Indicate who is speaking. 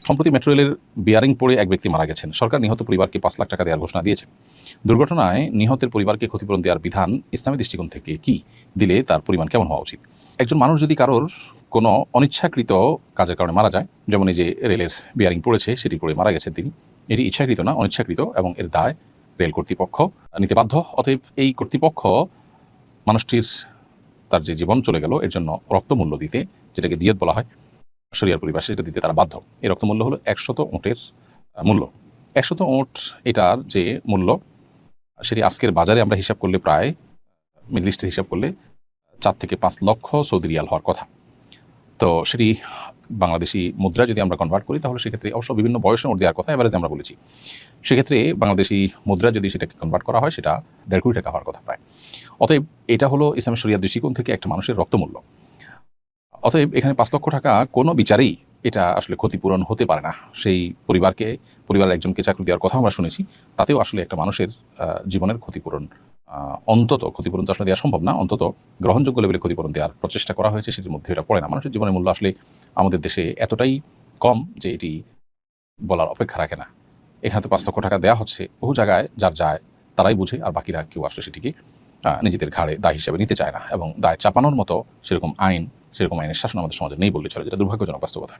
Speaker 1: সম্প্রতি মেট্রো রেলের বিয়ারিং পড়ে এক ব্যক্তি মারা গেছেন। সরকার নিহত পরিবারকে ৫ লাখ টাকা দেওয়ার ঘোষণা দিয়েছে। দুর্ঘটনায় নিহতের পরিবারকে ক্ষতিপূরণ দেওয়ার বিধান ইসলামী দৃষ্টিকোণ থেকে কি? দিলে তার পরিমাণ কেমন হওয়া উচিত? একজন মানুষ যদি কারোর কোনো অনিচ্ছাকৃত কাজের কারণে মারা যায়, যেমন এই যে রেলের বিয়ারিং পড়েছে সেটি পড়ে মারা গেছেন তিনি, এটি ইচ্ছাকৃত না, অনিচ্ছাকৃত, এবং এর দায় রেল কর্তৃপক্ষ নিতে বাধ্য। অতএব এই কর্তৃপক্ষ মানুষটির তার যে জীবন চলে গেল এর জন্য রক্তমূল্য দিতে, যেটাকে দিয়ত বলা হয় শরিয়ার পরিভাষায়, সেটা দিতে তারা বাধ্য। এই রক্তমূল্য হলো ১০০ উটের মূল্য। ১০০ উট এটার যে মূল্য, সেটি আজকের বাজারে আমরা হিসাব করলে প্রায়, মিডল ইস্টের হিসাব করলে ৪ থেকে ৫ লক্ষ সৌদি রিয়াল হওয়ার কথা। তো সেটি বাংলাদেশি মুদ্রা যদি আমরা কনভার্ট করি, তাহলে সেক্ষেত্রে অবশ্য বিভিন্ন বয়সে নোট দেওয়ার কথা এভারেজ আমরা বলেছি। সেক্ষেত্রে বাংলাদেশি মুদ্রা যদি সেটাকে কনভার্ট করা হয়, সেটা ১.৫ কোটি টাকা হওয়ার কথা প্রায়। অতএব এটা হলো ইসলামের শরিয়ার দৃষ্টিকোণ থেকে একটা মানুষের রক্তমূল্য। অতএব এখানে ৫ লক্ষ টাকা কোনো বিচারেই এটা আসলে ক্ষতিপূরণ হতে পারে না। সেই পরিবারের একজনকে চাকরি দেওয়ার কথা আমরা শুনেছি, তাতেও আসলে একটা মানুষের জীবনের ক্ষতিপূরণ, অন্তত ক্ষতিপূরণ তো আসলে দেওয়া সম্ভব না, অন্তত গ্রহণযোগ্য লেভেলে ক্ষতিপূরণ দেওয়ার প্রচেষ্টা করা হয়েছে, সেটির মধ্যে এটা পড়ে না। মানুষের জীবনের মূল্য আসলে আমাদের দেশে এতটাই কম যে এটি বলার অপেক্ষা রাখে না। এখানে তো ৫ লক্ষ টাকা দেওয়া হচ্ছে, বহু জায়গায় যার যায় তারাই বুঝে, আর বাকিরা কেউ আসলে সেটিকে নিজেদের ঘাড়ে দায় হিসেবে নিতে চায় না, এবং দায় চাপানোর মতো সেরকম আইনের শাসন আমাদের সমাজে নেই বললে চলে, যেটা দুর্ভাগ্যজনক বাস্তবতা।